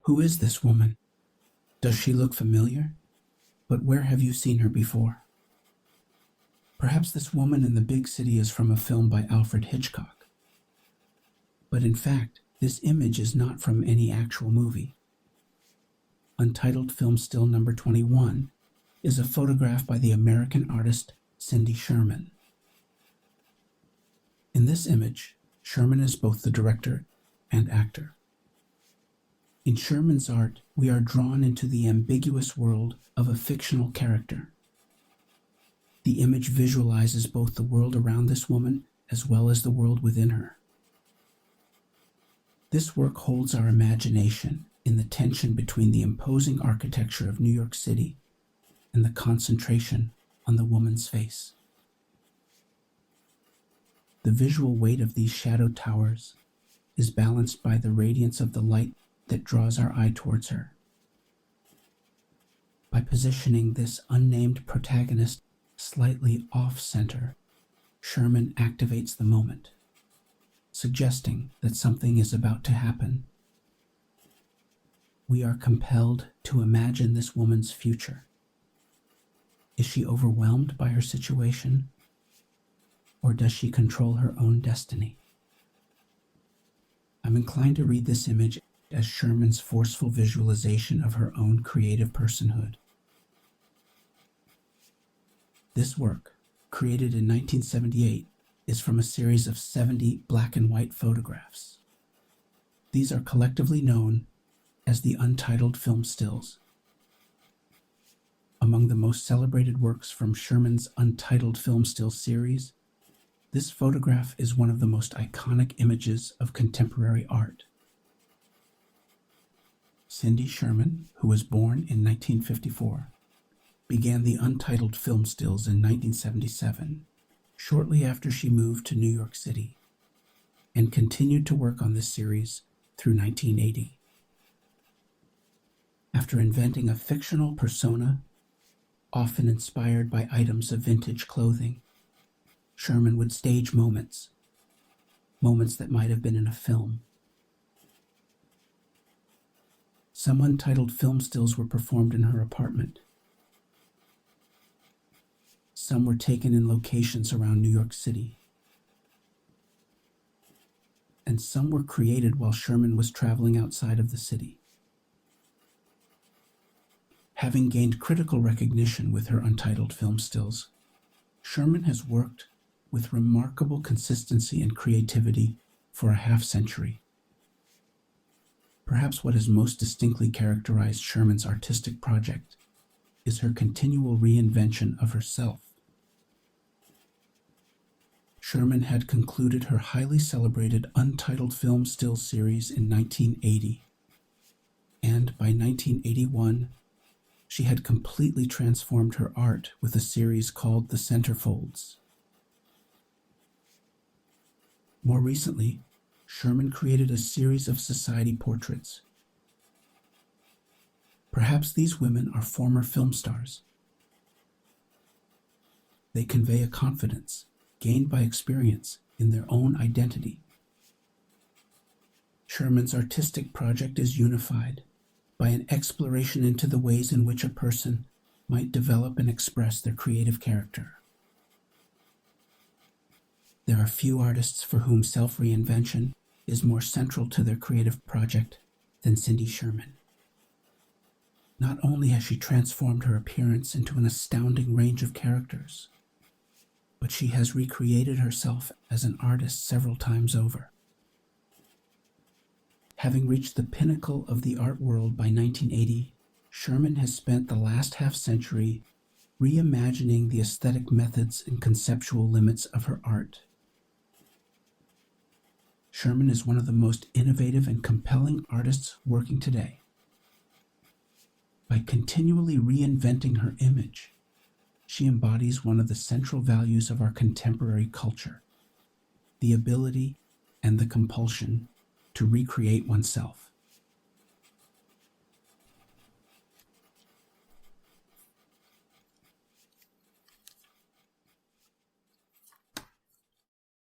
Who is this woman? Does she look familiar? But where have you seen her before? Perhaps this woman in the big city is from a film by Alfred Hitchcock. But in fact, this image is not from any actual movie. Untitled film still number 21 is a photograph by the American artist Cindy Sherman. In this image, Sherman is both the director and actor. In Sherman's art, we are drawn into the ambiguous world of a fictional character. The image visualizes both the world around this woman as well as the world within her. This work holds our imagination in the tension between the imposing architecture of New York City and the concentration on the woman's face. The visual weight of these shadow towers is balanced by the radiance of the light that draws our eye towards her. By positioning this unnamed protagonist slightly off-center, Sherman activates the moment, suggesting that something is about to happen. We are compelled to imagine this woman's future. Is she overwhelmed by her situation, or does she control her own destiny? I'm inclined to read this image as Sherman's forceful visualization of her own creative personhood. This work, created in 1978, is from a series of 70 black and white photographs. These are collectively known as the Untitled film stills. Among the most celebrated works from Sherman's Untitled film still series, this photograph is one of the most iconic images of contemporary art. Cindy Sherman, who was born in 1954, began the Untitled film stills in 1977, shortly after she moved to New York City, and continued to work on this series through 1980. After inventing a fictional persona, often inspired by items of vintage clothing, Sherman would stage moments that might have been in a film. Some Untitled film stills were performed in her apartment. Some were taken in locations around New York City. And some were created while Sherman was traveling outside of the city. Having gained critical recognition with her Untitled film stills, Sherman has worked with remarkable consistency and creativity for a half-century. Perhaps what has most distinctly characterized Sherman's artistic project is her continual reinvention of herself. Sherman had concluded her highly celebrated Untitled film still series in 1980, and by 1981, she had completely transformed her art with a series called The Centerfolds. More recently, Sherman created a series of society portraits. Perhaps these women are former film stars. They convey a confidence gained by experience in their own identity. Sherman's artistic project is unified by an exploration into the ways in which a person might develop and express their creative character. There are few artists for whom self-reinvention is more central to their creative project than Cindy Sherman. Not only has she transformed her appearance into an astounding range of characters, but she has recreated herself as an artist several times over. Having reached the pinnacle of the art world by 1980, Sherman has spent the last half-century reimagining the aesthetic methods and conceptual limits of her art. Sherman is one of the most innovative and compelling artists working today. By continually reinventing her image, she embodies one of the central values of our contemporary culture, the ability and the compulsion to recreate oneself.